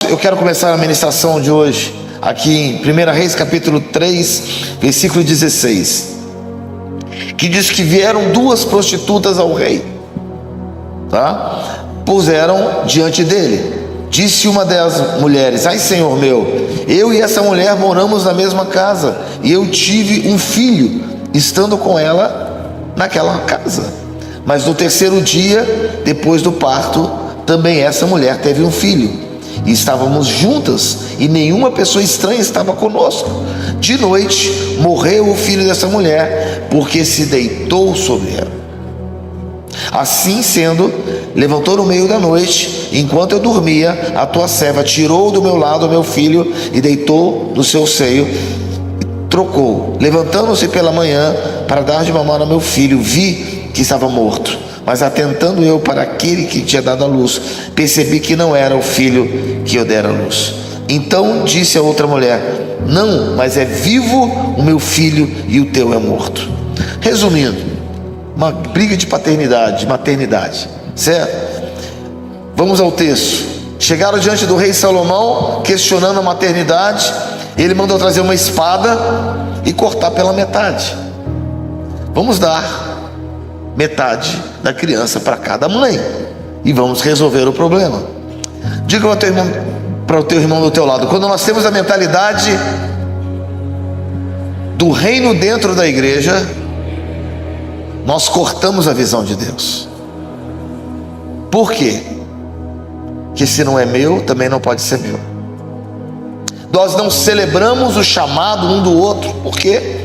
Eu quero começar a ministração de hoje aqui em 1 Reis capítulo 3, versículo 16, que diz que vieram duas prostitutas ao rei, puseram diante dele. Disse uma das mulheres: ai, Senhor meu, eu e essa mulher moramos na mesma casa, e eu tive um filho estando com ela naquela casa. Mas no terceiro dia, depois do parto, também essa mulher teve um filho. E estávamos juntas, e nenhuma pessoa estranha estava conosco. De noite morreu o filho dessa mulher, porque se deitou sobre ela. Assim sendo, levantou no meio da noite, enquanto eu dormia, a tua serva tirou do meu lado o meu filho e deitou no seu seio, trocou. Levantando-se pela manhã para dar de mamar ao meu filho, vi que estava morto. Mas atentando eu para aquele que tinha dado a luz, percebi que não era o filho que eu dera a luz. Então disse a outra mulher: não, mas é vivo o meu filho e o teu é morto. Resumindo, uma briga de paternidade, de maternidade, certo? Vamos ao texto. Chegaram diante do rei Salomão, questionando a maternidade. Ele mandou trazer uma espada e cortar pela metade. Vamos dar metade da criança para cada mãe e vamos resolver o problema. Diga para o teu irmão do teu lado: quando nós temos a mentalidade do reino dentro da igreja, nós cortamos a visão de Deus. Por quê? Que se não é meu, também não pode ser meu. Nós não celebramos o chamado um do outro. Por quê?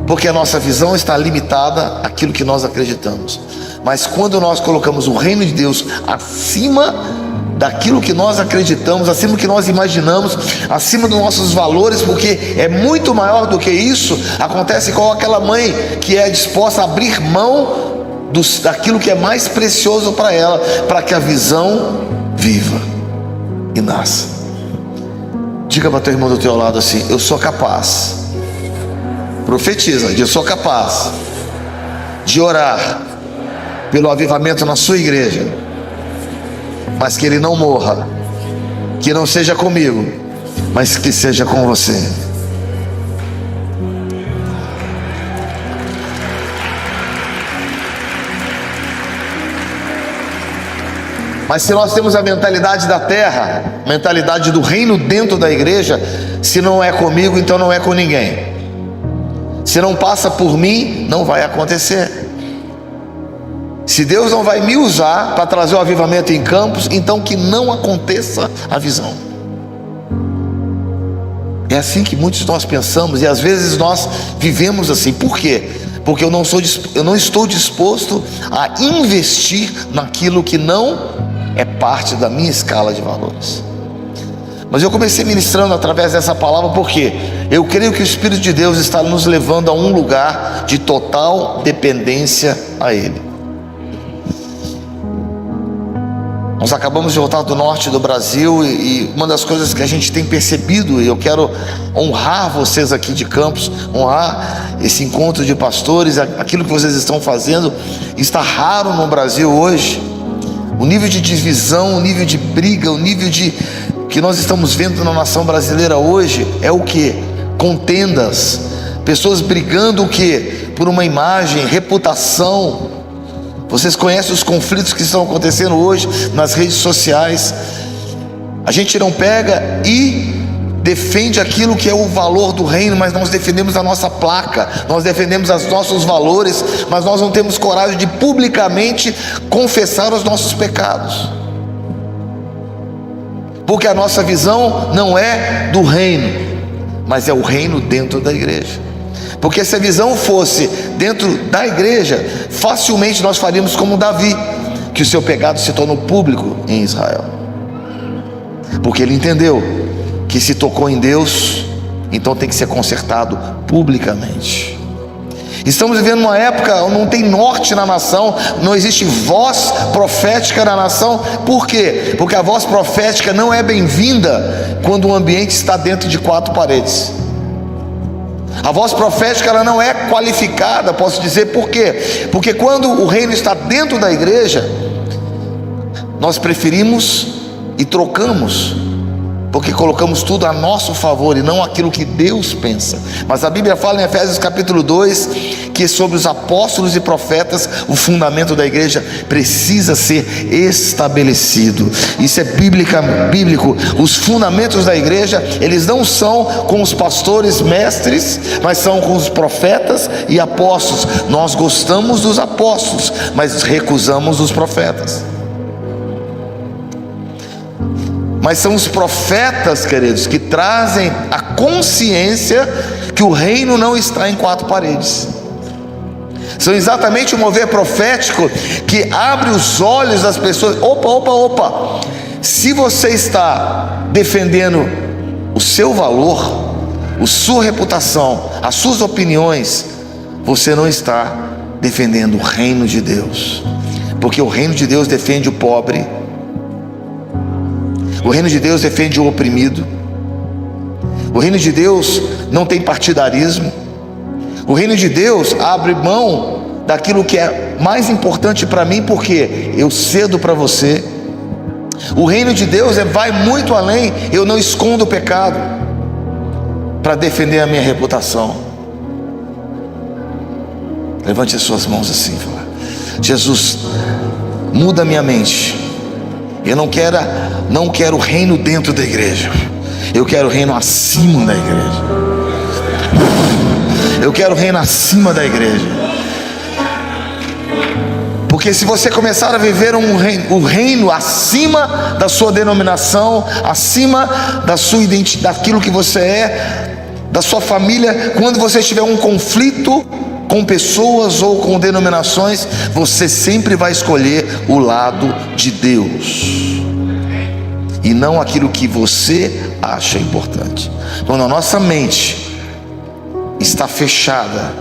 Porque a nossa visão está limitada àquilo que nós acreditamos. Mas quando nós colocamos o reino de Deus acima daquilo que nós acreditamos, acima do que nós imaginamos, acima dos nossos valores, porque é muito maior do que isso, acontece com aquela mãe que é disposta a abrir mão daquilo que é mais precioso para ela, para que a visão viva e nasça. Diga para o teu irmão do teu lado assim: eu sou capaz. Profetiza: eu sou capaz de orar pelo avivamento na sua igreja, mas que ele não morra, que não seja comigo, mas que seja com você. Mas se nós temos a mentalidade da terra, mentalidade do reino dentro da igreja, se não é comigo, então não é com ninguém. Se não passa por mim, não vai acontecer. Se Deus não vai me usar para trazer o avivamento em Campos, então que não aconteça a visão. É assim que muitos de nós pensamos, e às vezes nós vivemos assim. Por quê? Porque eu não estou disposto a investir naquilo que não é parte da minha escala de valores. Mas eu comecei ministrando através dessa palavra porque eu creio que o Espírito de Deus está nos levando a um lugar de total dependência a Ele. Nós acabamos de voltar do norte do Brasil e uma das coisas que a gente tem percebido, e eu quero honrar vocês aqui de Campos, honrar esse encontro de pastores, aquilo que vocês estão fazendo, está raro no Brasil hoje. O nível de divisão, o nível de briga, o nível que nós estamos vendo na nação brasileira hoje é o que? Contendas, pessoas brigando o que? Por uma imagem, reputação. Vocês conhecem os conflitos que estão acontecendo hoje nas redes sociais. A gente não pega e defende aquilo que é o valor do reino, mas nós defendemos a nossa placa, nós defendemos os nossos valores, mas nós não temos coragem de publicamente confessar os nossos pecados. Porque a nossa visão não é do reino, mas é o reino dentro da igreja. Porque se a visão fosse dentro da igreja, facilmente nós faríamos como Davi, que o seu pecado se tornou público em Israel. Porque ele entendeu que se tocou em Deus, então tem que ser consertado publicamente. Estamos vivendo uma época onde não tem norte na nação, não existe voz profética na nação. Por quê? Porque a voz profética não é bem-vinda quando o ambiente está dentro de quatro paredes. A voz profética ela não é qualificada, posso dizer por quê? Porque quando o reino está dentro da igreja, nós preferimos e trocamos porque colocamos tudo a nosso favor e não aquilo que Deus pensa. Mas a Bíblia fala em Efésios capítulo 2 que sobre os apóstolos e profetas o fundamento da igreja precisa ser estabelecido. Isso é bíblico. Os fundamentos da igreja, eles não são com os pastores mestres, mas são com os profetas e apóstolos. Nós gostamos dos apóstolos, mas recusamos os profetas. Mas são os profetas, queridos, que trazem a consciência que o reino não está em quatro paredes. São exatamente o mover profético que abre os olhos das pessoas. Opa! Se você está defendendo o seu valor, a sua reputação, as suas opiniões, você não está defendendo o reino de Deus. Porque o reino de Deus defende o pobre. O reino de Deus defende o oprimido. O reino de Deus não tem partidarismo. O reino de Deus abre mão daquilo que é mais importante para mim, porque eu cedo para você. O reino de Deus vai muito além. Eu não escondo o pecado para defender a minha reputação. Levante as suas mãos assim, fala: Jesus, muda minha mente. Eu não quero reino dentro da igreja. Eu quero reino acima da igreja. Eu quero reino acima da igreja. Porque se você começar a viver o reino acima da sua denominação, acima da sua identidade, daquilo que você é, da sua família, quando você tiver um conflito com pessoas ou com denominações, você sempre vai escolher o lado de Deus e não aquilo que você acha importante. Quando a nossa mente está fechada,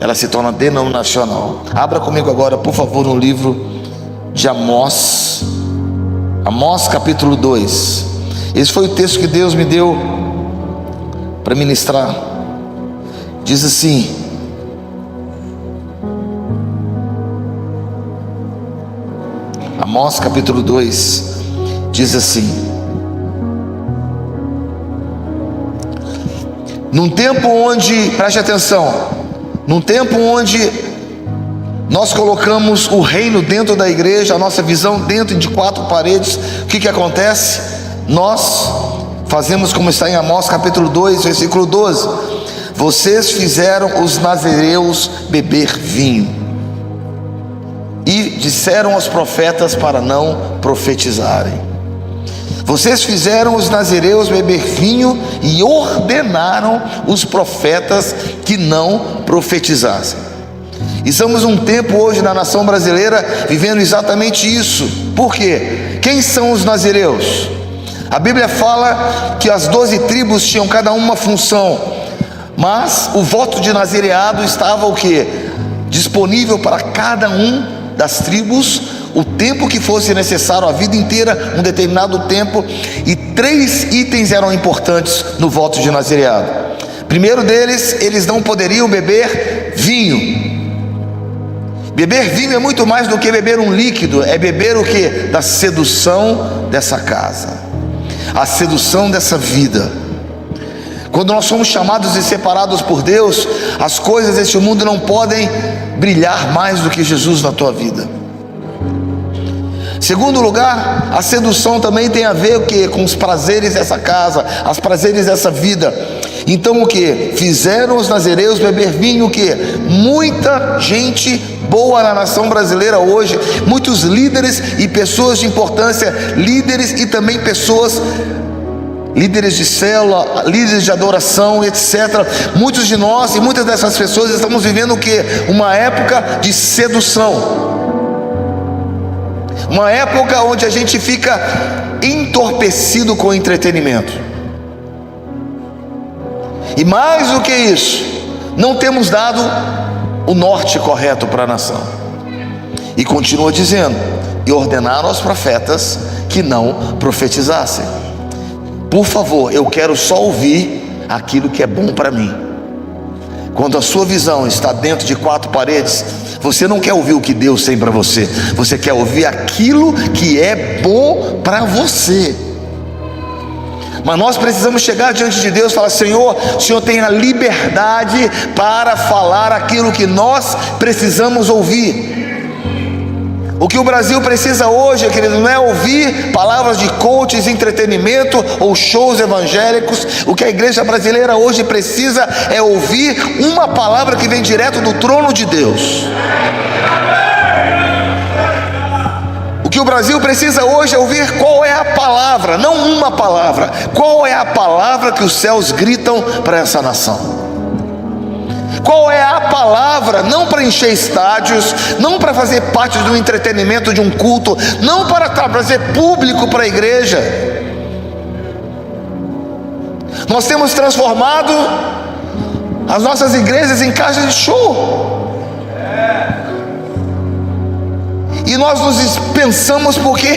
ela se torna denominacional. Abra comigo agora, por favor, no livro de Amós capítulo 2. Esse foi o texto que Deus me deu para ministrar. Diz assim: Amós capítulo 2 diz assim: num tempo onde, preste atenção, num tempo onde nós colocamos o reino dentro da igreja, a nossa visão dentro de quatro paredes, o que acontece? Nós fazemos como está em Amós capítulo 2, versículo 12: vocês fizeram os nazireus beber vinho e disseram aos profetas para não profetizarem. Vocês fizeram os nazireus beber vinho e ordenaram os profetas que não profetizassem. Estamos num tempo hoje na nação brasileira vivendo exatamente isso. Por quê? Quem são os nazireus? A Bíblia fala que as 12 tribos tinham cada uma função, mas o voto de nazireado estava o quê? Disponível para cada um das tribos, o tempo que fosse necessário, a vida inteira, um determinado tempo. E 3 itens eram importantes no voto de nazireado. Primeiro deles, eles não poderiam beber vinho. Beber vinho é muito mais do que beber um líquido, é beber o que? Da sedução dessa casa, a sedução dessa vida. Quando nós somos chamados e separados por Deus, as coisas deste mundo não podem brilhar mais do que Jesus na tua vida. Segundo lugar, a sedução também tem a ver o quê? Com os prazeres dessa casa, os prazeres dessa vida. Então o que? Fizeram os nazireus beber vinho, o que? Muita gente boa na nação brasileira hoje, muitos líderes e pessoas de importância, líderes e também pessoas, líderes de célula, líderes de adoração, etc. Muitos de nós e muitas dessas pessoas estamos vivendo o que? Uma época de sedução. Uma época onde a gente fica entorpecido com o entretenimento. E mais do que isso, não temos dado o norte correto para a nação. E continua dizendo: e ordenaram aos profetas que não profetizassem. Por favor, eu quero só ouvir aquilo que é bom para mim. Quando a sua visão está dentro de 4 paredes, você não quer ouvir o que Deus tem para você, você quer ouvir aquilo que é bom para você. Mas nós precisamos chegar diante de Deus e falar: Senhor, o Senhor tem a liberdade para falar aquilo que nós precisamos ouvir. O que o Brasil precisa hoje, querido, não é ouvir palavras de coaches, entretenimento ou shows evangélicos. O que a igreja brasileira hoje precisa é ouvir uma palavra que vem direto do trono de Deus. O que o Brasil precisa hoje é ouvir qual é a palavra, não uma palavra. Qual é a palavra que os céus gritam para essa nação? Qual é a palavra, não para encher estádios, não para fazer parte do entretenimento de um culto, não para trazer público para a igreja. Nós temos transformado as nossas igrejas em casas de show. E nós nos pensamos porque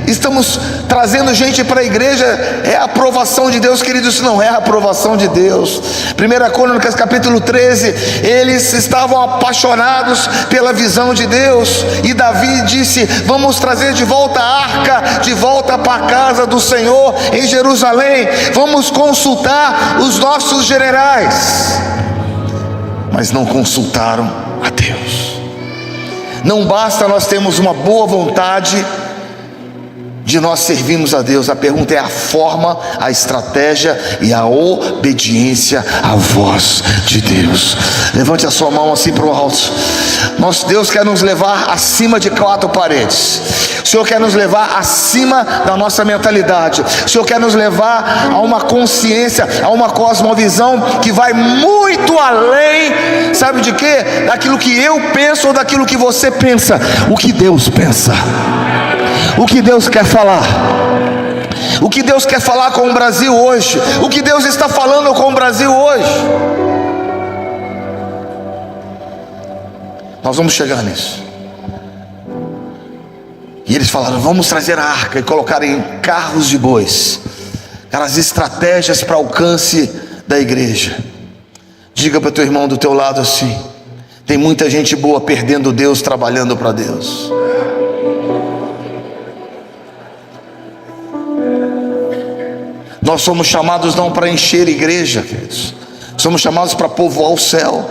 estamos trazendo gente para a igreja, é a aprovação de Deus, querido. Isso não é a aprovação de Deus. 1 Crônicas capítulo 13, eles estavam apaixonados pela visão de Deus, e Davi disse: vamos trazer de volta a arca, de volta para a casa do Senhor em Jerusalém, vamos consultar os nossos generais. Mas não consultaram a Deus. Não basta nós termos uma boa vontade de nós servirmos a Deus. A pergunta é a forma, a estratégia e a obediência à voz de Deus. Levante a sua mão assim para o alto. Deus quer nos levar acima de 4 paredes. O Senhor quer nos levar acima da nossa mentalidade. O Senhor quer nos levar a uma consciência, a uma cosmovisão que vai muito além, sabe de quê? Daquilo que eu penso ou daquilo que você pensa. O que Deus pensa, o que Deus quer falar, o que Deus quer falar com o Brasil hoje, o que Deus está falando com o Brasil hoje. Nós vamos chegar nisso. E eles falaram: vamos trazer a arca e colocar em carros de bois. As estratégias para alcance da igreja. Diga para o teu irmão do teu lado assim: tem muita gente boa perdendo Deus, trabalhando para Deus. Nós somos chamados não para encher igreja, queridos. Somos chamados para povoar o céu.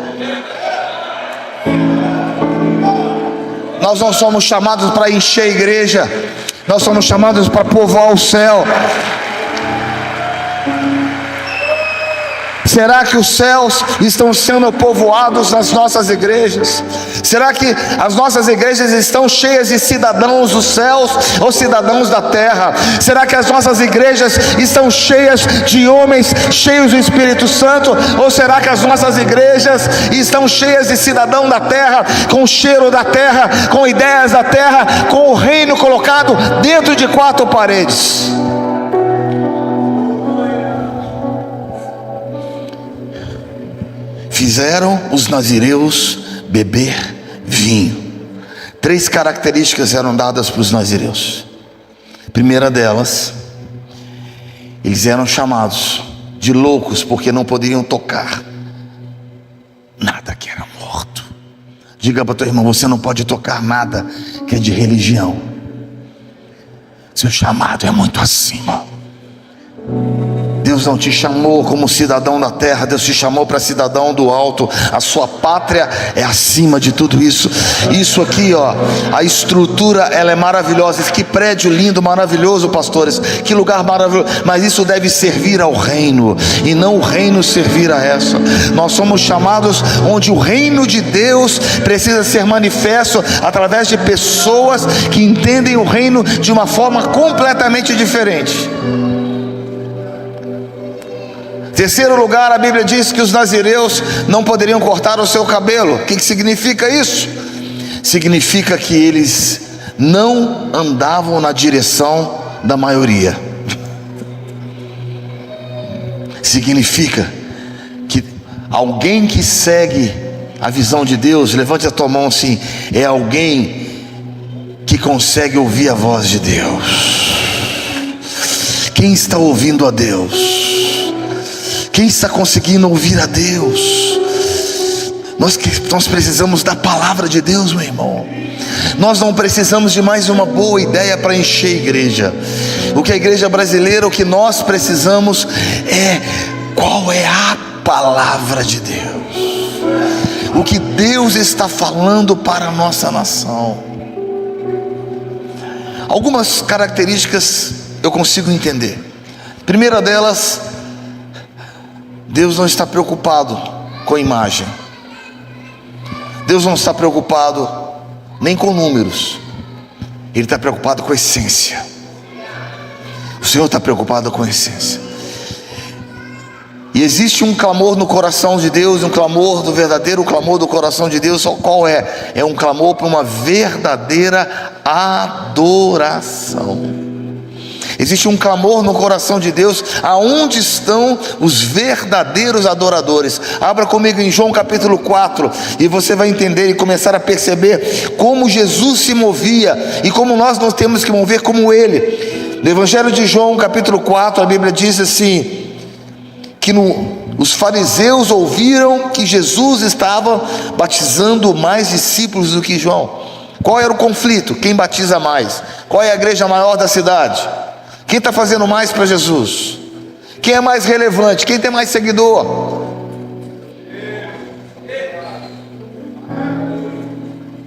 Nós não somos chamados para encher a igreja, nós somos chamados para povoar o céu. Será que os céus estão sendo povoados nas nossas igrejas? Será que as nossas igrejas estão cheias de cidadãos dos céus ou cidadãos da terra? Será que as nossas igrejas estão cheias de homens cheios do Espírito Santo? Ou será que as nossas igrejas estão cheias de cidadão da terra, com o cheiro da terra, com ideias da terra, com o reino colocado dentro de 4 paredes? Fizeram os nazireus beber vinho. 3 características eram dadas para os nazireus. Primeira delas, eles eram chamados de loucos porque não poderiam tocar nada que era morto. Diga para o teu irmão: você não pode tocar nada que é de religião. Seu chamado é muito acima. Deus não te chamou como cidadão da terra, Deus te chamou para cidadão do alto. A sua pátria é acima de tudo isso. Isso aqui, ó, a estrutura, ela é maravilhosa. Que prédio lindo, maravilhoso, pastores, que lugar maravilhoso. Mas isso deve servir ao reino, e não o reino servir a essa. Nós somos chamados onde o reino de Deus precisa ser manifesto através de pessoas que entendem o reino de uma forma completamente diferente. Terceiro lugar, a Bíblia diz que os nazireus não poderiam cortar o seu cabelo. O que significa isso? Significa que eles não andavam na direção da maioria. Significa que alguém que segue a visão de Deus, levante a tua mão assim, é alguém que consegue ouvir a voz de Deus. Quem está ouvindo a Deus? Quem está conseguindo ouvir a Deus? Nós precisamos da palavra de Deus, meu irmão. Nós não precisamos de mais uma boa ideia para encher a igreja. O que a igreja brasileira, o que nós precisamos é: qual é a palavra de Deus? O que Deus está falando para a nossa nação? Algumas características eu consigo entender. Primeira delas, Deus não está preocupado com imagem. Deus não está preocupado nem com números. Ele está preocupado com a essência. O Senhor está preocupado com a essência. E existe um clamor no coração de Deus, um clamor do verdadeiro clamor do coração de Deus. Qual é? É um clamor para uma verdadeira adoração. Existe um clamor no coração de Deus: aonde estão os verdadeiros adoradores? Abra comigo em João capítulo 4, e você vai entender e começar a perceber como Jesus se movia e como nós temos que mover como Ele. No Evangelho de João capítulo 4, a Bíblia diz assim, que os fariseus ouviram que Jesus estava batizando mais discípulos do que João. Qual era o conflito? Quem batiza mais? Qual é a igreja maior da cidade? Quem está fazendo mais para Jesus? Quem é mais relevante? Quem tem mais seguidor?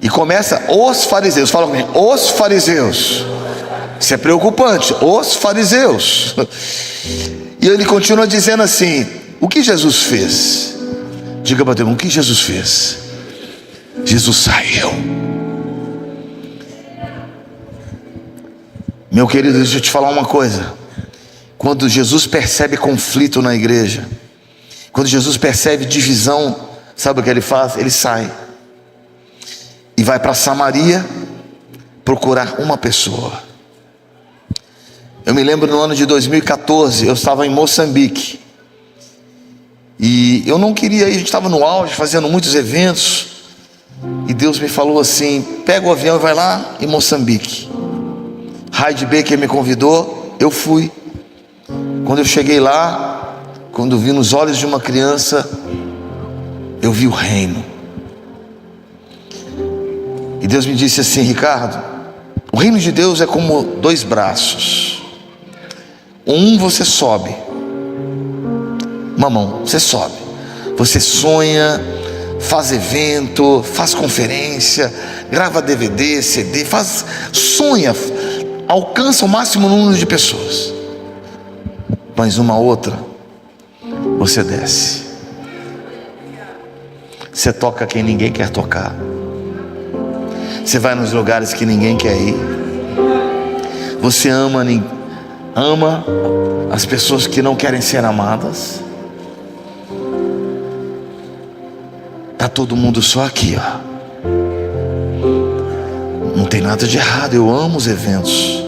E começa os fariseus. Fala comigo, os fariseus. Isso é preocupante, os fariseus. E ele continua dizendo assim: o que Jesus fez? Diga para Deus, o que Jesus fez? Jesus saiu. Meu querido, deixa eu te falar uma coisa. Quando Jesus percebe conflito na igreja, quando Jesus percebe divisão, sabe o que ele faz? Ele sai e vai para Samaria procurar uma pessoa. Eu me lembro no ano de 2014, eu estava em Moçambique, e eu não queria ir, a gente estava no auge, fazendo muitos eventos, e Deus me falou assim: pega o avião e vai lá em Moçambique. Heidi Baker me convidou, eu fui. Quando eu cheguei lá, quando vi nos olhos de uma criança, eu vi o reino. E Deus me disse assim: Ricardo, o reino de Deus é como dois braços. Um você sobe, uma mão você sobe, você sonha, faz evento, faz conferência, grava DVD, CD, sonha, alcança o máximo número de pessoas. Mas uma outra, você desce, você toca quem ninguém quer tocar, você vai nos lugares que ninguém quer ir, você ama as pessoas que não querem ser amadas. Está todo mundo só aqui, ó. Não tem nada de errado, eu amo os eventos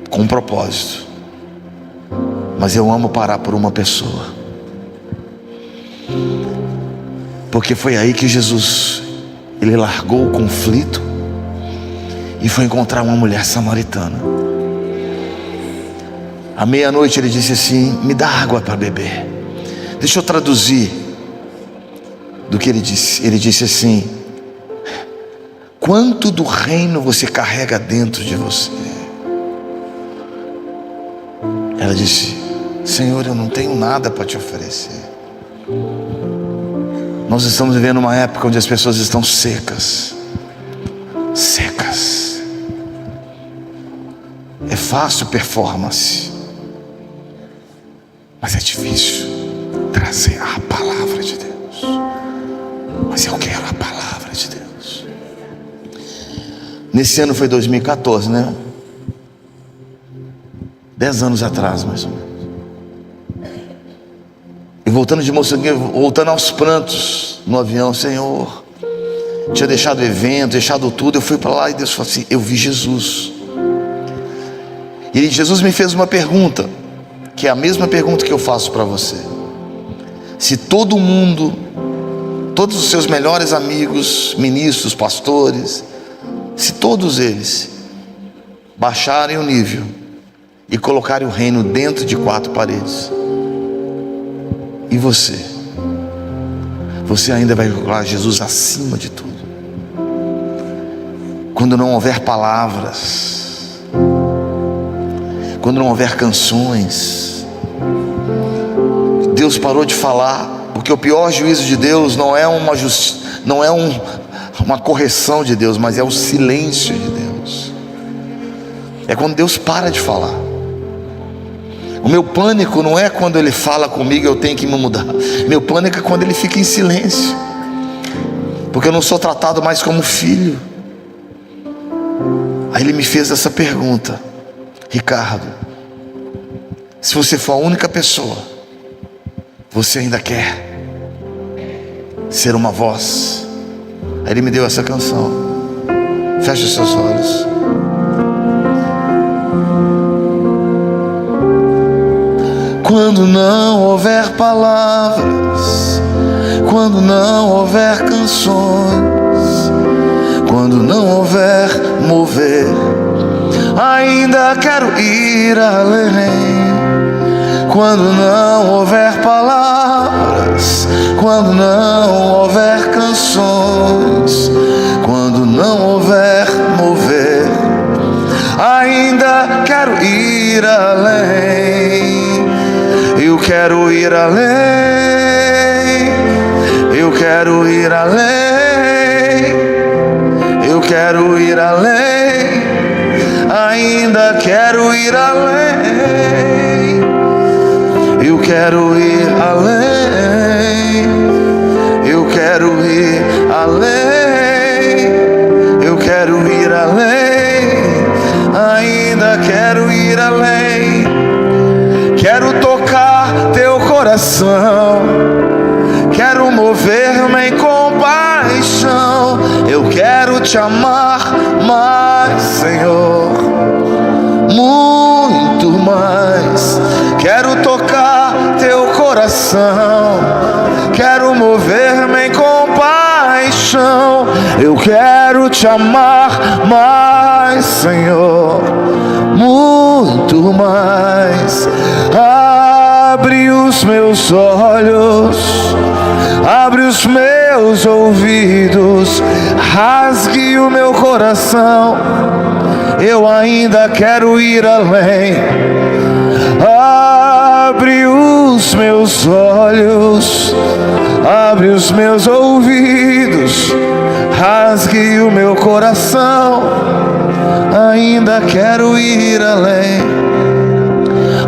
com um propósito, mas eu amo parar por uma pessoa, porque foi aí que Jesus, ele largou o conflito e foi encontrar uma mulher samaritana. À meia-noite ele disse assim: me dá água para beber. Deixa eu traduzir do que ele disse. Ele disse assim: quanto do reino você carrega dentro de você? Ela disse: Senhor, eu não tenho nada para te oferecer. Nós estamos vivendo uma época onde as pessoas estão secas. É fácil performance, mas é difícil trazer a palavra de Deus. Mas eu quero a palavra de Deus. Nesse ano foi 2014, né? 10 anos atrás, mais ou menos. E voltando de Moçambique, voltando aos prantos no avião: Senhor, tinha deixado o evento, deixado tudo. Eu fui para lá e Deus falou assim: eu vi Jesus. E Jesus me fez uma pergunta, que é a mesma pergunta que eu faço para você. Se todo mundo, todos os seus melhores amigos, ministros, pastores, se todos eles baixarem o nível e colocarem o reino dentro de 4 paredes, e você ainda vai colocar Jesus acima de tudo? Quando não houver palavras, quando não houver canções. Deus parou de falar, porque o pior juízo de Deus não é uma correção de Deus, mas é o silêncio de Deus. É quando Deus para de falar. O meu pânico não é quando Ele fala comigo, eu tenho que me mudar. Meu pânico é quando Ele fica em silêncio, porque eu não sou tratado mais como filho. Aí Ele me fez essa pergunta: Ricardo, se você for a única pessoa, você ainda quer ser uma voz? Aí Ele me deu essa canção. Feche os seus olhos. Quando não houver palavras, quando não houver canções, quando não houver mover, ainda quero ir além. Quando não houver palavras, quando não houver canções, quando não houver mover, ainda quero ir além. Eu quero ir além, eu quero ir além, eu quero ir além, ainda quero ir além. Eu quero ir além, eu quero ir além, eu quero ir além, ainda quero ir além. Quero tocar teu coração, quero mover-me em compaixão. Eu quero te amar mais, Senhor, muito mais. Quero tocar teu coração, quero mover-me em compaixão. Eu quero te amar mais, Senhor, muito mais. Abre os meus olhos, abre os meus ouvidos, rasgue o meu coração. Eu ainda quero ir além. Abre os meus olhos, abre os meus ouvidos, rasgue o meu coração. Ainda quero ir além.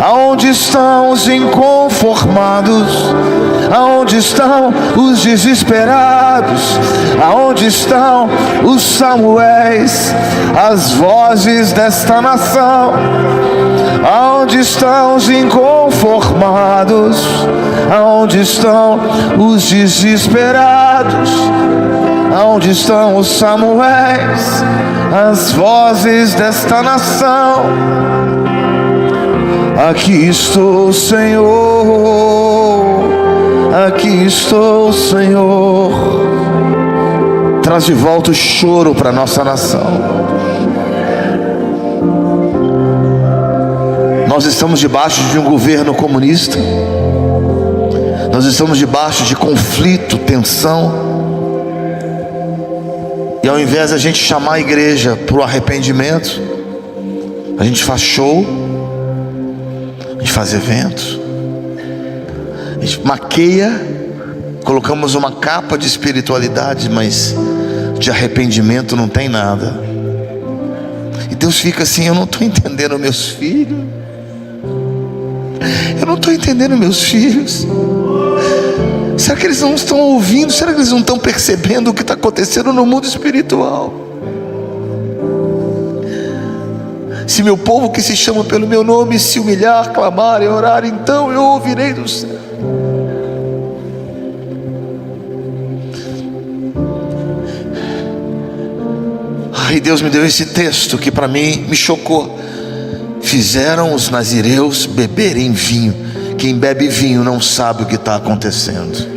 Aonde estão os inconformados? Aonde estão os desesperados? Aonde estão os Samuéis, as vozes desta nação? Aonde estão os inconformados? Aonde estão os desesperados? Aonde estão os Samuéis, as vozes desta nação? Aqui estou, Senhor, aqui estou, Senhor. Traz de volta o choro para a nossa nação. Nós estamos debaixo de um governo comunista. Nós estamos debaixo de conflito, tensão. E ao invés de a gente chamar a igreja para o arrependimento, a gente faz show, a gente faz eventos, a gente maqueia, colocamos uma capa de espiritualidade, mas de arrependimento não tem nada. E Deus fica assim: eu não estou entendendo meus filhos, eu não estou entendendo meus filhos. Será que eles não estão ouvindo? Será que eles não estão percebendo o que está acontecendo no mundo espiritual? Se meu povo que se chama pelo meu nome se humilhar, clamar e orar, então eu ouvirei do céu. Ai, Deus me deu esse texto que para mim me chocou. Fizeram os nazireus beberem vinho. Quem bebe vinho não sabe o que está acontecendo.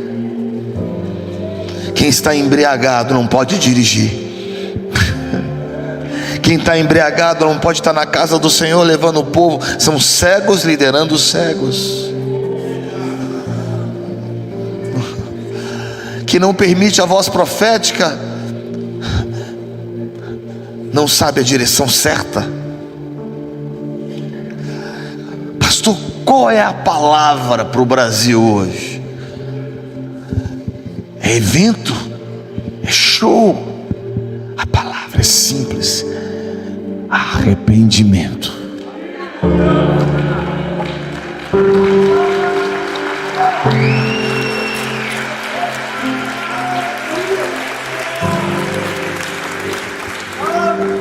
Quem está embriagado não pode dirigir. Quem está embriagado não pode estar na casa do Senhor levando o povo. São cegos liderando os cegos. Que não permite a voz profética, não sabe a direção certa. Qual é a palavra para o Brasil hoje? É evento? É show? A palavra é simples: arrependimento.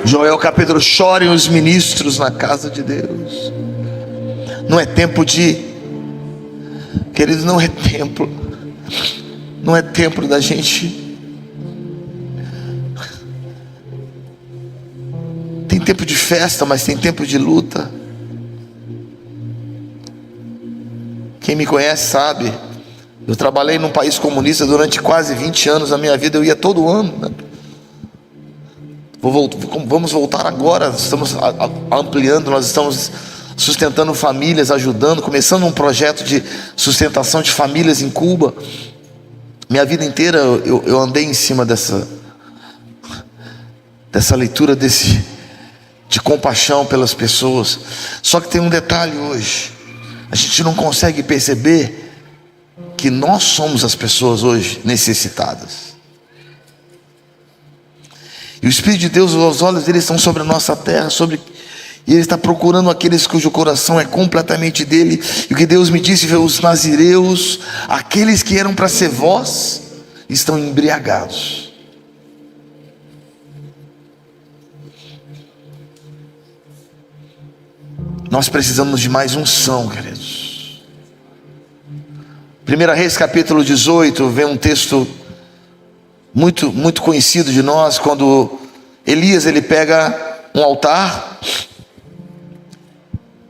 Joel capítulo: chorem os ministros na casa de Deus. Não é tempo de, queridos, não é tempo da gente. Tem tempo de festa, mas tem tempo de luta. Quem me conhece sabe, eu trabalhei num país comunista durante quase 20 anos da minha vida. Eu ia todo ano, né? Vamos voltar agora. Estamos ampliando, nós estamos sustentando famílias, ajudando, começando um projeto de sustentação de famílias em Cuba. Minha vida inteira eu andei em cima dessa leitura de compaixão pelas pessoas. Só que tem um detalhe hoje: a gente não consegue perceber que nós somos as pessoas hoje necessitadas. E o Espírito de Deus, os olhos dele estão sobre a nossa terra, e ele está procurando aqueles cujo coração é completamente dele. E o que Deus me disse foi: os nazireus, aqueles que eram para ser vós, estão embriagados. Nós precisamos de mais unção, queridos. 1 Reis capítulo 18, vem um texto muito, muito conhecido de nós, quando Elias ele pega um altar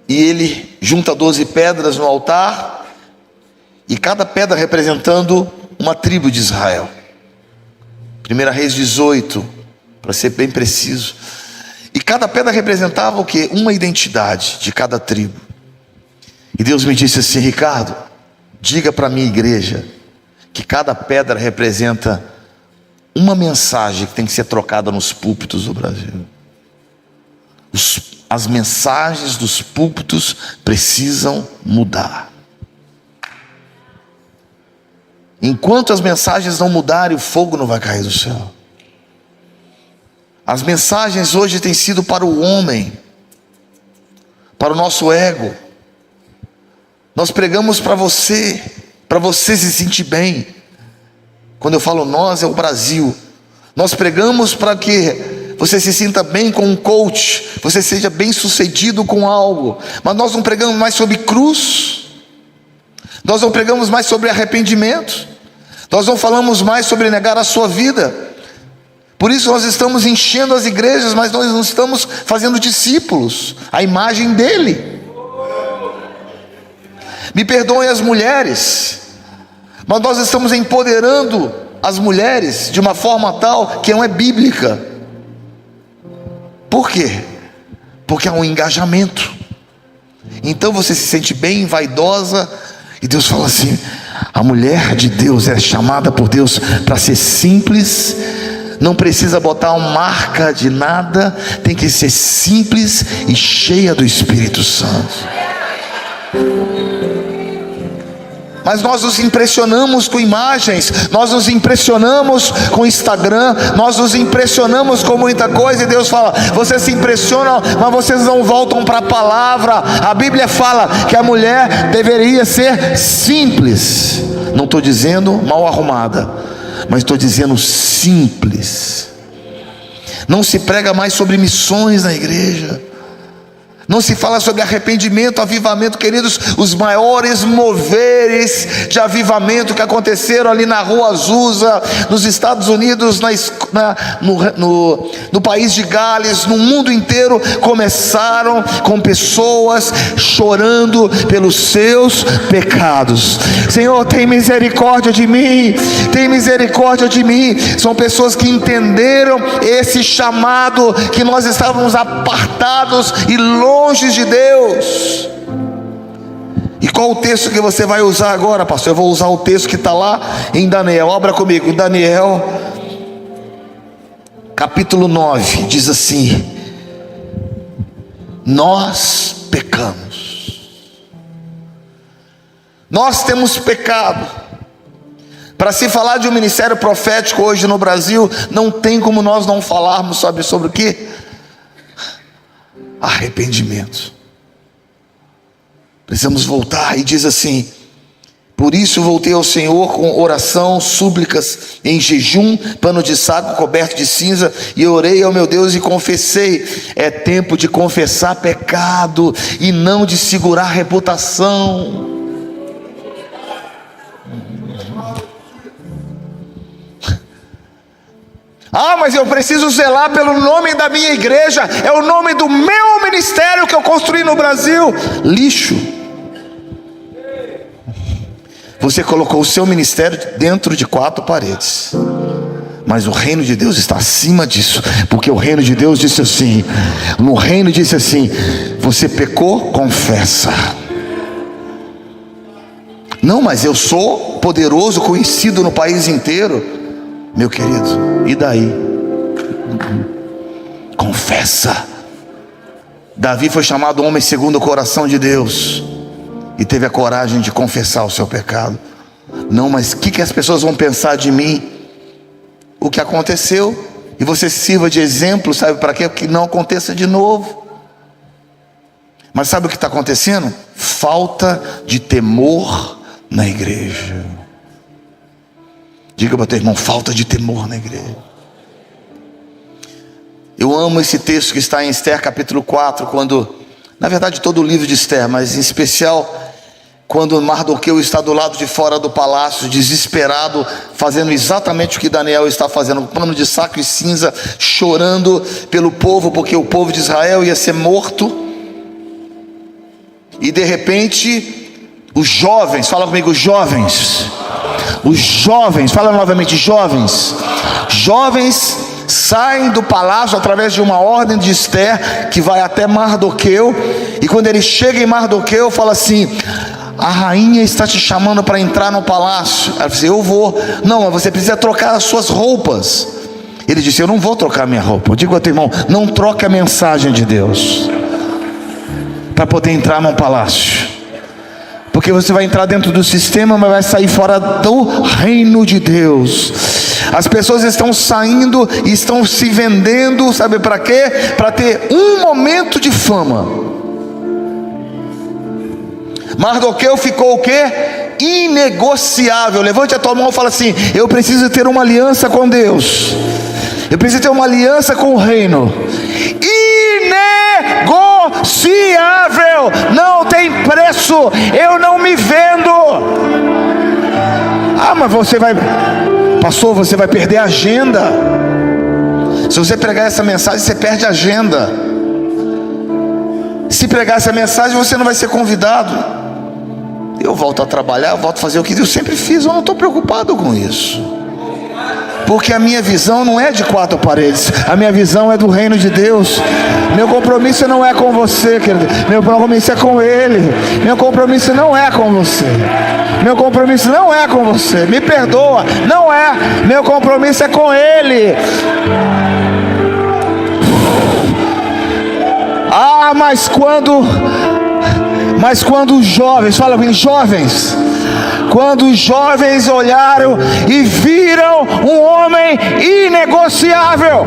e ele junta 12 pedras no altar, e cada pedra representando uma tribo de Israel. 1 Reis 18, para ser bem preciso. E cada pedra representava o quê? Uma identidade de cada tribo. E Deus me disse assim: Ricardo, diga para a minha igreja que cada pedra representa uma mensagem que tem que ser trocada nos púlpitos do Brasil. As mensagens dos púlpitos precisam mudar. Enquanto as mensagens não mudarem, o fogo não vai cair do céu. As mensagens hoje têm sido para o homem, para o nosso ego. Nós pregamos para você se sentir bem. Quando eu falo nós, é o Brasil. Nós pregamos para que você se sinta bem com um coach, você seja bem sucedido com algo. Mas nós não pregamos mais sobre cruz, nós não pregamos mais sobre arrependimento, nós não falamos mais sobre negar a sua vida. Por isso nós estamos enchendo as igrejas, mas nós não estamos fazendo discípulos à imagem dele. Me perdoem as mulheres, mas nós estamos empoderando as mulheres de uma forma tal que não é bíblica. Por quê? Porque há um engajamento. Então você se sente bem, vaidosa, e Deus fala assim: a mulher de Deus é chamada por Deus para ser simples, não precisa botar uma marca de nada, tem que ser simples e cheia do Espírito Santo. Mas nós nos impressionamos com imagens, nós nos impressionamos com Instagram, nós nos impressionamos com muita coisa, e Deus fala: vocês se impressionam, mas vocês não voltam para a palavra. A Bíblia fala que a mulher deveria ser simples. Não estou dizendo mal arrumada, mas estou dizendo simples. Não se prega mais sobre missões na igreja, não se fala sobre arrependimento, avivamento. Queridos, os maiores moveres de avivamento que aconteceram ali na Rua Azusa, nos Estados Unidos, no país de Gales, no mundo inteiro, começaram com pessoas chorando pelos seus pecados. Senhor, tem misericórdia de mim, tem misericórdia de mim. São pessoas que entenderam esse chamado, que nós estávamos apartados e longe de Deus. E qual o texto que você vai usar agora, pastor? Eu vou usar o texto que está lá em Daniel. Abra comigo, Daniel capítulo 9, diz assim: nós pecamos. Nós temos pecado. Para se falar de um ministério profético hoje no Brasil, não tem como nós não falarmos sobre o quê? Arrependimento. Precisamos voltar. E diz assim: por isso voltei ao Senhor com oração, súplicas, em jejum, pano de saco coberto de cinza, e orei ao meu Deus e confessei. É tempo de confessar pecado e não de segurar reputação. Ah, mas eu preciso zelar pelo nome da minha igreja, é o nome do meu ministério que eu construí no Brasil. Lixo. Você colocou o seu ministério dentro de 4 paredes, mas o reino de Deus está acima disso, porque o reino de Deus disse assim, no reino disse assim: você pecou, confessa. Não, mas eu sou poderoso, conhecido no país inteiro. Meu querido, e daí? Confessa. Davi foi chamado homem segundo o coração de Deus, e teve a coragem de confessar o seu pecado. Não, mas o que as pessoas vão pensar de mim? O que aconteceu, e você sirva de exemplo, sabe para quê? Que não aconteça de novo. Mas sabe o que está acontecendo? Falta de temor na igreja. Diga para o teu irmão: falta de temor na igreja. Eu amo esse texto que está em Esther capítulo 4, quando, na verdade todo o livro de Esther, mas em especial quando Mardoqueu está do lado de fora do palácio, desesperado, fazendo exatamente o que Daniel está fazendo, pano de saco e cinza, chorando pelo povo, porque o povo de Israel ia ser morto. E de repente os jovens, fala comigo, os jovens, fala novamente, jovens saem do palácio através de uma ordem de Esther, que vai até Mardoqueu. E quando ele chega em Mardoqueu, fala assim: a rainha está te chamando para entrar no palácio. Ela disse: eu vou. Não, mas você precisa trocar as suas roupas. Ele disse: eu não vou trocar minha roupa. Eu digo ao teu irmão: não troque a mensagem de Deus para poder entrar no palácio, porque você vai entrar dentro do sistema, mas vai sair fora do reino de Deus. As pessoas estão saindo e estão se vendendo, sabe para quê? Para ter um momento de fama. Mardoqueu ficou o quê? Inegociável. Levante a tua mão e fala assim: eu preciso ter uma aliança com Deus, eu preciso ter uma aliança com o reino. Inegociável, não tem preço, eu não me vendo. Ah, mas você vai, pastor, você vai perder a agenda. Se você pregar essa mensagem, você perde a agenda. Se pregar essa mensagem, você não vai ser convidado. Eu volto a trabalhar, eu volto a fazer o que eu sempre fiz, eu não estou preocupado com isso, porque a minha visão não é de 4 paredes, a minha visão é do reino de Deus. Meu compromisso não é com você, querido, meu compromisso é com Ele. Meu compromisso não é com você, meu compromisso não é com você, me perdoa, não é, meu compromisso é com Ele. Ah, mas quando os jovens, fala comigo, jovens, quando os jovens olharam e viram um homem inegociável,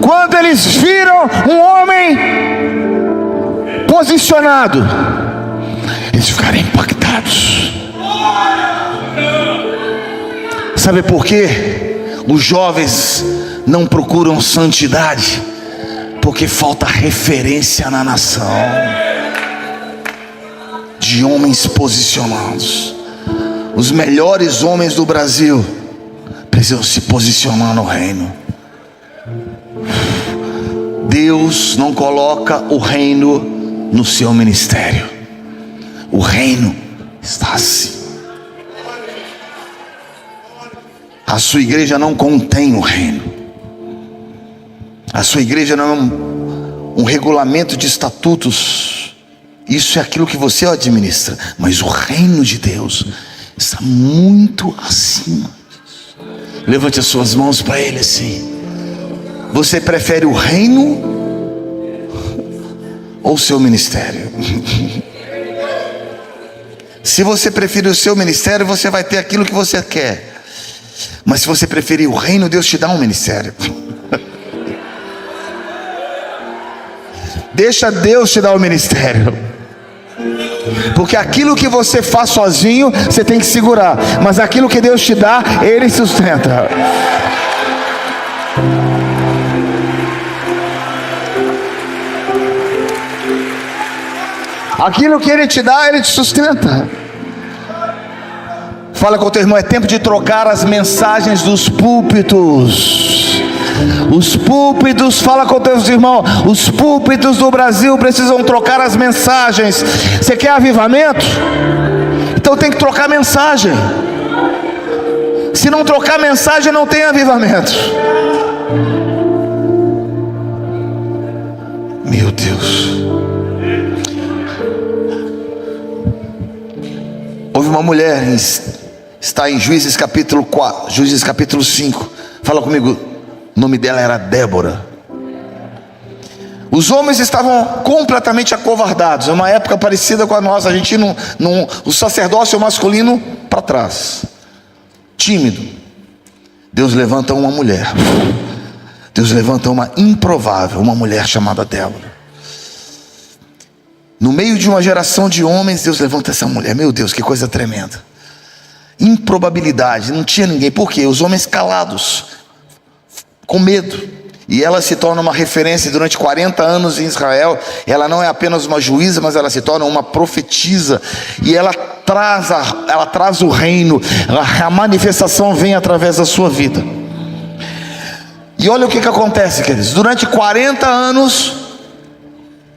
quando eles viram um homem posicionado, eles ficaram impactados. Sabe por quê? Os jovens não procuram santidade, porque falta referência na nação de homens posicionados. Os melhores homens do Brasil precisam se posicionar no reino. Deus não coloca o reino no seu ministério, o reino está assim. A sua igreja não contém o reino, a sua igreja não é um regulamento de estatutos. Isso é aquilo que você administra, mas o reino de Deus está muito acima. Levante as suas mãos para Ele assim. Você prefere o reino ou o seu ministério? Se você preferir o seu ministério, você vai ter aquilo que você quer. Mas se você preferir o reino, Deus te dá um ministério. Deixa Deus te dar o ministério. Porque aquilo que você faz sozinho, você tem que segurar. Mas aquilo que Deus te dá, Ele sustenta. Aquilo que Ele te dá, Ele te sustenta. Fala com o teu irmão, é tempo de trocar as mensagens dos púlpitos. Os púlpitos, fala com teus irmãos, os púlpitos do Brasil precisam trocar as mensagens. Você quer avivamento? Então tem que trocar mensagem. Se não trocar mensagem, não tem avivamento. Meu Deus. Houve uma mulher, está em Juízes capítulo 4, Juízes capítulo 5. Fala comigo, o nome dela era Débora. Os homens estavam completamente acovardados. É uma época parecida com a nossa. A gente o sacerdócio masculino para trás, tímido. Deus levanta uma mulher. Deus levanta uma improvável, uma mulher chamada Débora. No meio de uma geração de homens, Deus levanta essa mulher. Meu Deus, que coisa tremenda. Improbabilidade, não tinha ninguém. Por quê? Os homens calados, com medo. E ela se torna uma referência durante 40 anos em Israel. Ela não é apenas uma juíza, mas ela se torna uma profetisa. E ela traz o reino. A manifestação vem através da sua vida. E olha o que acontece, queridos. Durante 40 anos,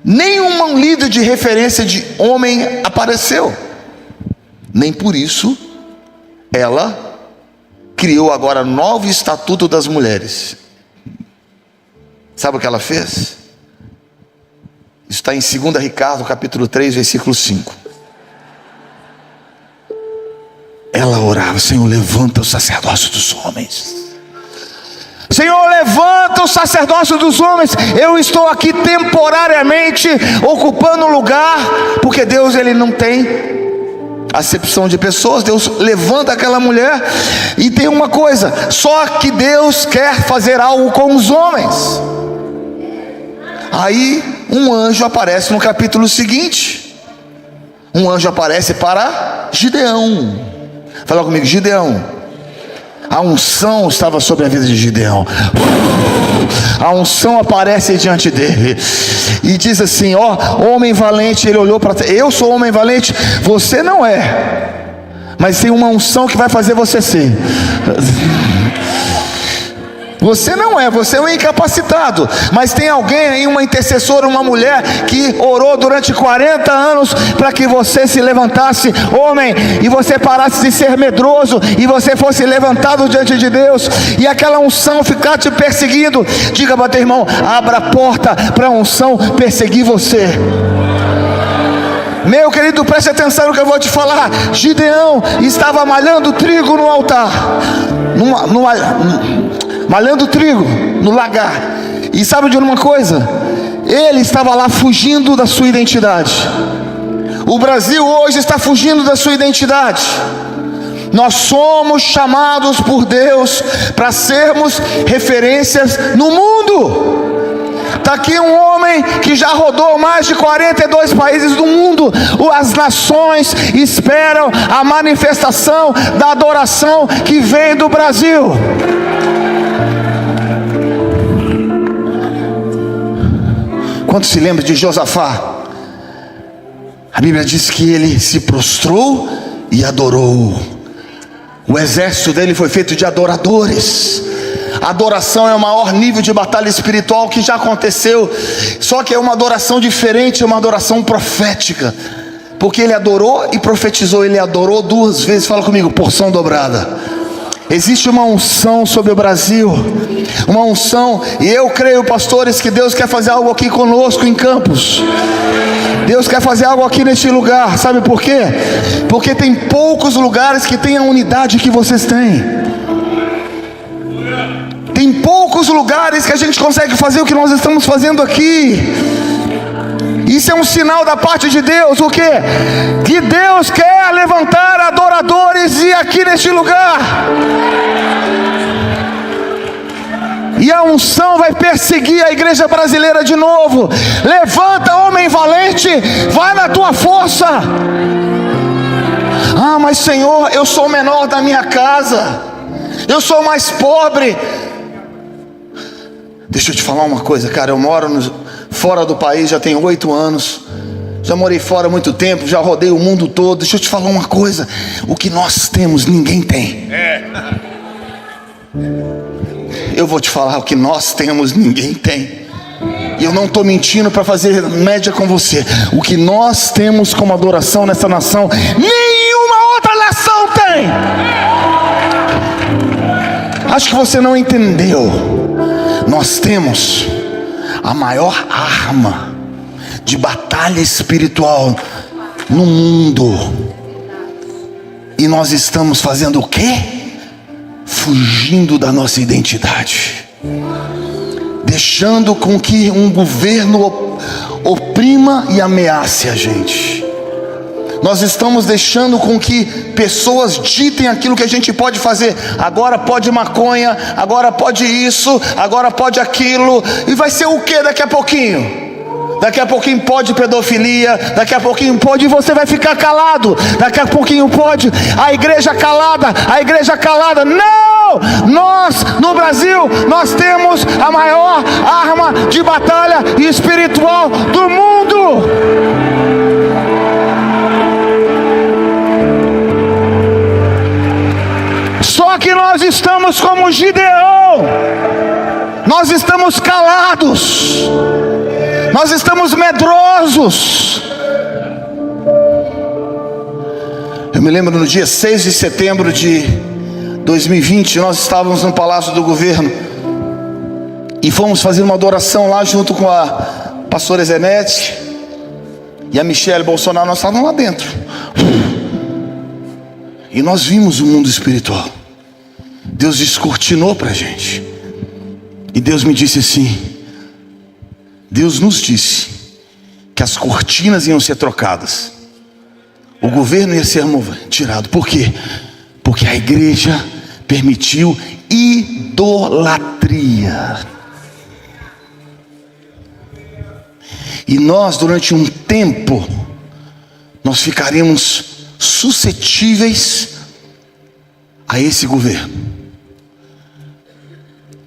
nenhum líder de referência de homem apareceu. Nem por isso ela criou agora novo estatuto das mulheres. Sabe o que ela fez? Isso está em 2 Ricardo capítulo 3, versículo 5. Ela orava: Senhor, levanta o sacerdócio dos homens. Senhor, levanta o sacerdócio dos homens. Eu estou aqui temporariamente ocupando um lugar, porque Deus, Ele não tem acepção de pessoas. Deus levanta aquela mulher. E tem uma coisa, só que Deus quer fazer algo com os homens. Aí um anjo aparece no capítulo seguinte. Um anjo aparece para Gideão. Fala comigo, Gideão. A unção estava sobre a vida de Gideão. A unção aparece diante dele e diz assim: ó, homem valente. Ele olhou para eu sou homem valente, você não é, mas tem uma unção que vai fazer você ser. Você não é, você é um incapacitado, mas tem alguém aí, uma intercessora, uma mulher que orou durante 40 anos para que você se levantasse, homem, e você parasse de ser medroso e você fosse levantado diante de Deus, e aquela unção ficar te perseguindo. Diga para teu irmão: abra a porta para a unção perseguir você. Meu querido, preste atenção no que eu vou te falar. Gideão estava malhando trigo no altar, malhando trigo no lagar. E sabe de uma coisa? Ele estava lá fugindo da sua identidade. O Brasil hoje está fugindo da sua identidade. Nós somos chamados por Deus para sermos referências no mundo. Está aqui um homem que já rodou mais de 42 países do mundo. As nações esperam a manifestação da adoração que vem do Brasil. Quanto se lembra de Josafá? A Bíblia diz que ele se prostrou e adorou. O exército dele foi feito de adoradores. A adoração é o maior nível de batalha espiritual que já aconteceu. Só que é uma adoração diferente, é uma adoração profética. Porque ele adorou e profetizou. Ele adorou 2 vezes. Fala comigo, porção dobrada. Existe uma unção sobre o Brasil, uma unção, e eu creio, pastores, que Deus quer fazer algo aqui conosco em Campos. Deus quer fazer algo aqui neste lugar. Sabe por quê? Porque tem poucos lugares que têm a unidade que vocês têm. Tem poucos lugares que a gente consegue fazer o que nós estamos fazendo aqui. Isso é um sinal da parte de Deus. O quê? Que Deus quer levantar adoradores e aqui neste lugar. E a unção vai perseguir a igreja brasileira de novo. Levanta, homem valente, vai na tua força. Ah, mas Senhor, eu sou o menor da minha casa, eu sou o mais pobre. Deixa eu te falar uma coisa, cara. Eu moro fora do país já tem 8 anos. Já morei fora há muito tempo, já rodei o mundo todo. Deixa eu te falar uma coisa: o que nós temos, ninguém tem. Eu vou te falar, o que nós temos, ninguém tem. E eu não estou mentindo para fazer média com você. O que nós temos como adoração nessa nação, nenhuma outra nação tem. Acho que você não entendeu. Nós temos a maior arma de batalha espiritual no mundo. E nós estamos fazendo o quê? Fugindo da nossa identidade, deixando com que um governo oprima e ameace a gente. Nós estamos deixando com que pessoas ditem aquilo que a gente pode fazer. Agora pode maconha, agora pode isso, agora pode aquilo. E vai ser o que daqui a pouquinho? Daqui a pouquinho pode pedofilia, daqui a pouquinho pode, e você vai ficar calado. Daqui a pouquinho pode a igreja calada. Não! Nós, no Brasil, nós temos a maior arma de batalha espiritual do mundo. Só que nós estamos como Gideão. Nós estamos calados. Nós estamos medrosos. Eu me lembro no dia 6 de setembro de 2020, nós estávamos no Palácio do Governo e fomos fazer uma adoração lá junto com a pastora Zenete e a Michelle Bolsonaro. Nós estávamos lá dentro e nós vimos o mundo espiritual. Deus descortinou para a gente e Deus me disse assim: Deus nos disse que as cortinas iam ser trocadas, o governo ia ser tirado. Por quê? Porque a igreja permitiu idolatria. E nós, durante um tempo, nós ficaremos suscetíveis a esse governo.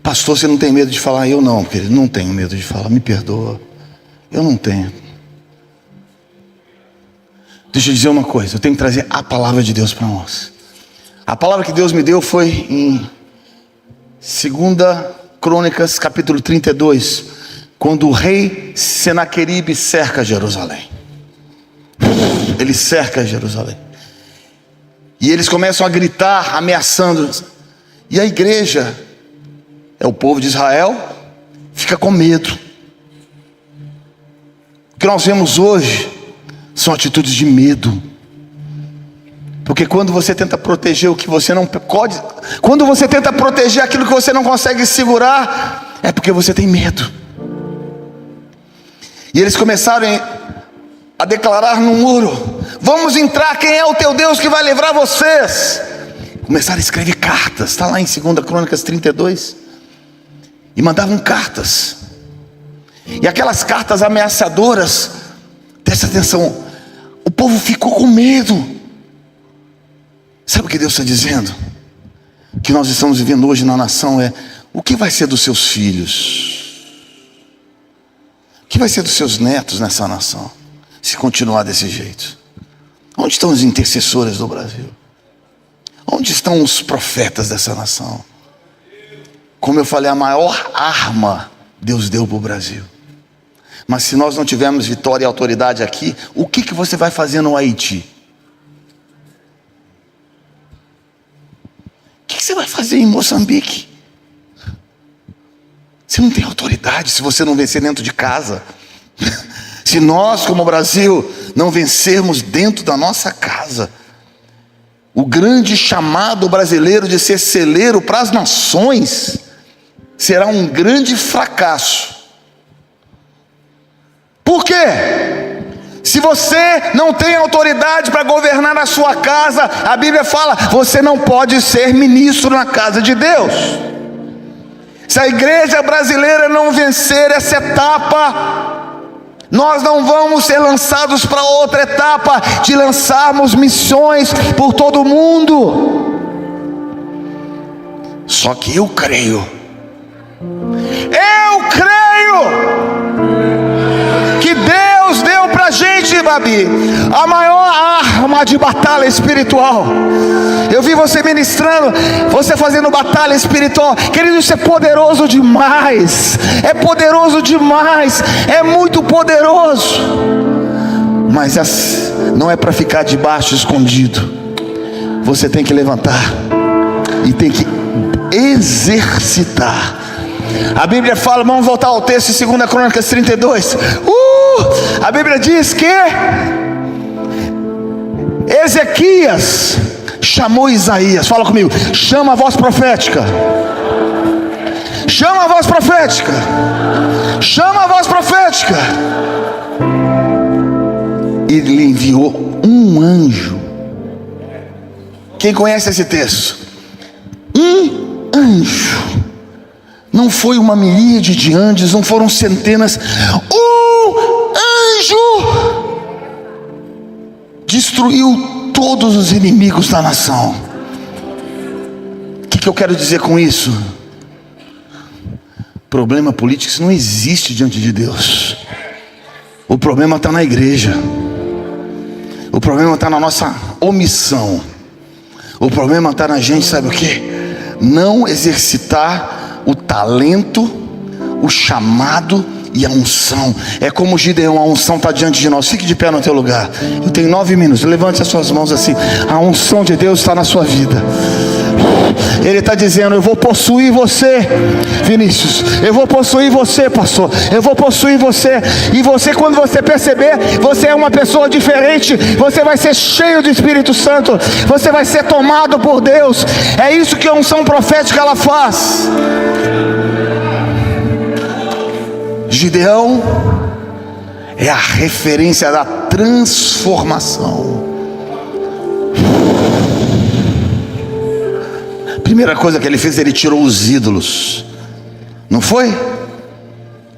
Pastor, você não tem medo de falar? Eu não, querido, não tenho medo de falar, me perdoa. Eu não tenho. Deixa eu dizer uma coisa, eu tenho que trazer a palavra de Deus para nós. A palavra que Deus me deu foi em 2 Crônicas, capítulo 32, quando o rei Senaqueribe cerca Jerusalém. Ele cerca Jerusalém. E eles começam a gritar, ameaçando. E a igreja, é o povo de Israel, fica com medo. O que nós vemos hoje são atitudes de medo. Porque quando você tenta proteger o que você não pode, quando você tenta proteger aquilo que você não consegue segurar, é porque você tem medo. E eles começaram a declarar no muro: vamos entrar, quem é o teu Deus que vai livrar vocês? Começaram a escrever cartas, está lá em 2 Crônicas 32. E mandavam cartas. E aquelas cartas ameaçadoras, presta atenção, o povo ficou com medo. Sabe o que Deus está dizendo? O que nós estamos vivendo hoje na nação é: o que vai ser dos seus filhos? O que vai ser dos seus netos nessa nação, se continuar desse jeito? Onde estão os intercessores do Brasil? Onde estão os profetas dessa nação? Como eu falei, a maior arma Deus deu para o Brasil. Mas se nós não tivermos vitória e autoridade aqui, o que você vai fazer no Haiti? O que você vai fazer em Moçambique? Você não tem autoridade se você não vencer dentro de casa. Se nós, como Brasil, não vencermos dentro da nossa casa, o grande chamado brasileiro de ser celeiro para as nações será um grande fracasso. Por Por quê? Se você não tem autoridade para governar a sua casa, a Bíblia fala, você não pode ser ministro na casa de Deus. Se a igreja brasileira não vencer essa etapa, nós não vamos ser lançados para outra etapa de lançarmos missões por todo o mundo. Só que eu creio que Deus deu pra gente, Babi, a maior arma de batalha espiritual. Eu vi você ministrando, você fazendo batalha espiritual. Querido, isso é poderoso demais. É poderoso demais. É muito poderoso. Mas não é para ficar debaixo escondido. Você tem que levantar e tem que exercitar. A Bíblia fala, vamos voltar ao texto de 2 Crônicas 32. A Bíblia diz que Ezequias chamou Isaías. Fala comigo, chama a voz profética. Chama a voz profética. Chama a voz profética. Ele enviou um anjo. Quem conhece esse texto? Um anjo. Não foi uma miríade de anjos, não foram centenas. Um anjo destruiu todos os inimigos da nação. O que eu quero dizer com isso? Problema político isso não existe diante de Deus. O problema está na igreja. O problema está na nossa omissão. O problema está na gente, sabe o que? Não exercitar o talento, o chamado e a unção. É como Gideão, a unção está diante de nós. Fique de pé no teu lugar. Eu tenho 9 minutos. Levante as suas mãos assim. A unção de Deus está na sua vida. Ele está dizendo, eu vou possuir você, Vinícius. Eu vou possuir você, pastor. Eu vou possuir você. E você, quando você perceber, você é uma pessoa diferente. Você vai ser cheio do Espírito Santo. Você vai ser tomado por Deus. É isso que a unção profética ela faz. Gideão é a referência da transformação. Primeira coisa que ele fez, ele tirou os ídolos. Não foi?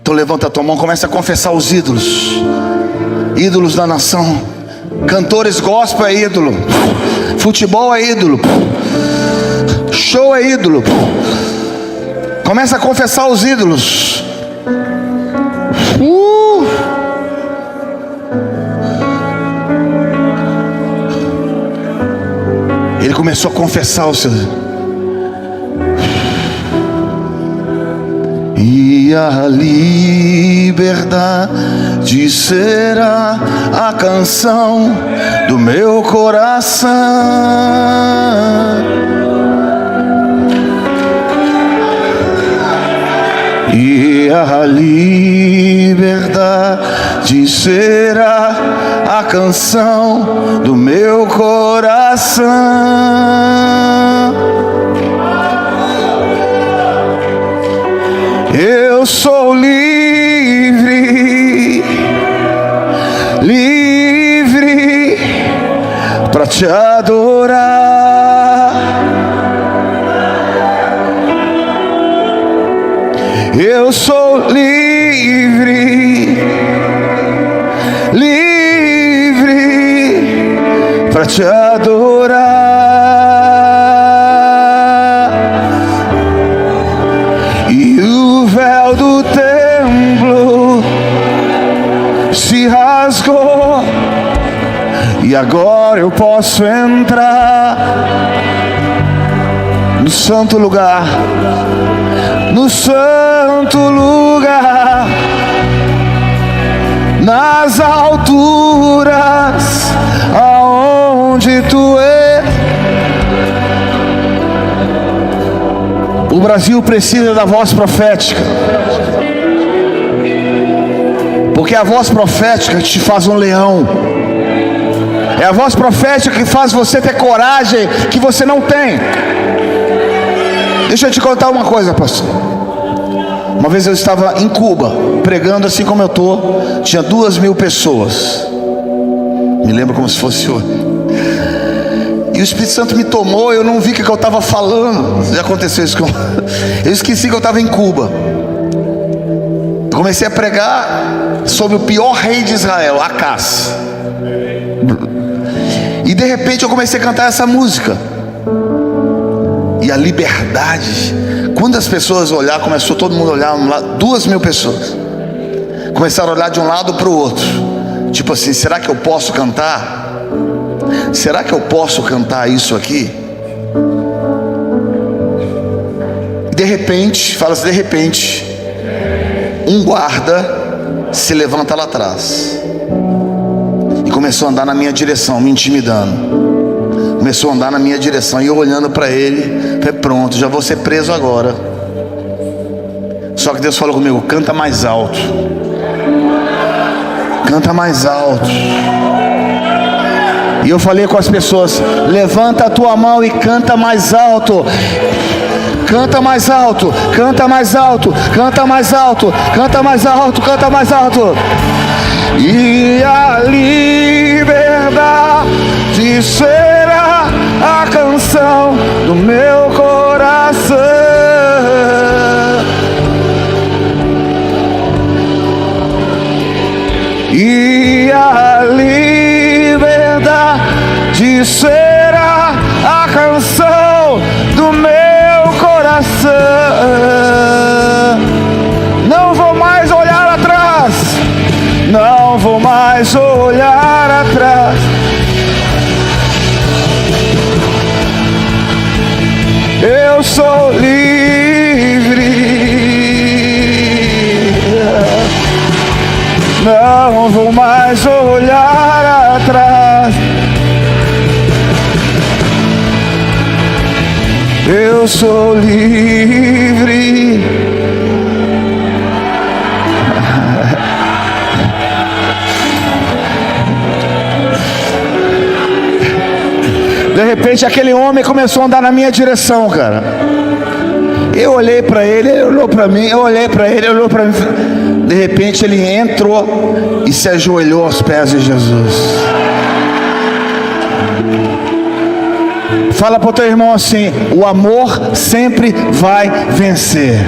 Então levanta a tua mão, começa a confessar os ídolos. Ídolos da nação. Cantores gospel é ídolo. Futebol é ídolo. Show é ídolo. Começa a confessar os ídolos. Ele começou a confessar os seus. E a liberdade será a canção do meu coração. E a liberdade será a canção do meu coração. Eu sou livre, livre para te adorar. Eu sou livre, livre para te adorar. E o véu do templo se rasgou, e agora eu posso entrar no santo lugar, no santo lugar, nas alturas, aonde tu és. O Brasil precisa da voz profética, porque a voz profética te faz um leão. É a voz profética que faz você ter coragem que você não tem. Deixa eu te contar uma coisa, pastor. Uma vez eu estava em Cuba, pregando assim como eu estou. Tinha 2.000 pessoas. Me lembro como se fosse hoje. E o Espírito Santo me tomou, eu não vi o que eu estava falando. Já aconteceu isso com... Eu esqueci que eu estava em Cuba. Eu comecei a pregar sobre o pior rei de Israel, Acás. E de repente eu comecei a cantar essa música. E a liberdade, quando as pessoas olharam, começou todo mundo a olhar, 2.000 pessoas começaram a olhar de um lado para o outro, tipo assim, será que eu posso cantar? Será que eu posso cantar isso aqui? De repente, fala assim, de repente, um guarda se levanta lá atrás e começou a andar na minha direção, me intimidando. Começou a andar na minha direção, e eu olhando para ele, falei, pronto, já vou ser preso agora. Só que Deus falou comigo, canta mais alto. Canta mais alto. E eu falei com as pessoas, levanta a tua mão e canta mais alto. Canta mais alto, canta mais alto, canta mais alto, canta mais alto, canta mais alto. E a liberdade será a canção do meu coração. E a liberdade será a canção do meu coração. Não vou mais olhar atrás. Não vou mais olhar atrás. Eu sou livre. Não vou mais olhar atrás. Eu sou livre. De repente aquele homem começou a andar na minha direção, cara. Eu olhei para ele, ele olhou para mim. Eu olhei para ele, ele olhou para mim. De repente ele entrou e se ajoelhou aos pés de Jesus. Fala para o teu irmão assim: o amor sempre vai vencer,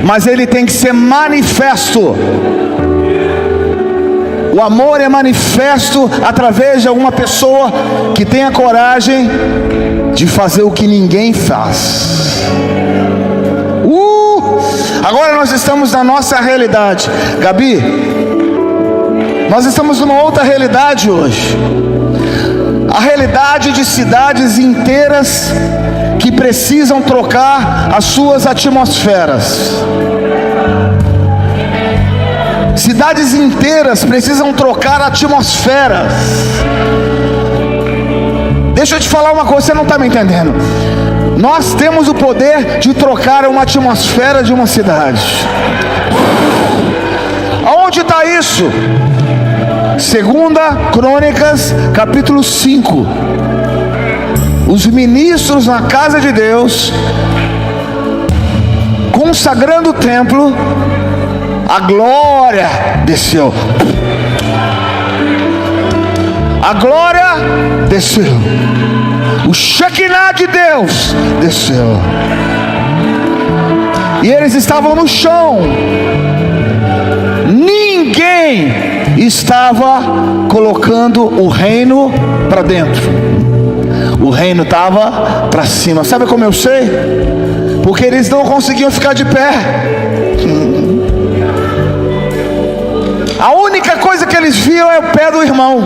mas ele tem que ser manifesto. O amor é manifesto através de alguma pessoa que tenha coragem de fazer o que ninguém faz. Agora nós estamos na nossa realidade. Gabi, nós estamos numa outra realidade hoje. A realidade de cidades inteiras que precisam trocar as suas atmosferas. Cidades inteiras precisam trocar atmosferas. Deixa eu te falar uma coisa, você não está me entendendo. Nós temos o poder de trocar uma atmosfera de uma cidade. Aonde está isso? 2 Crônicas, capítulo 5. Os ministros na casa de Deus, consagrando o templo, a glória desceu. A glória desceu. O Shekinah de Deus desceu. E eles estavam no chão. Ninguém estava colocando o reino para dentro. O reino estava para cima. Sabe como eu sei? Porque eles não conseguiam ficar de pé. A única coisa que eles viam é o pé do irmão.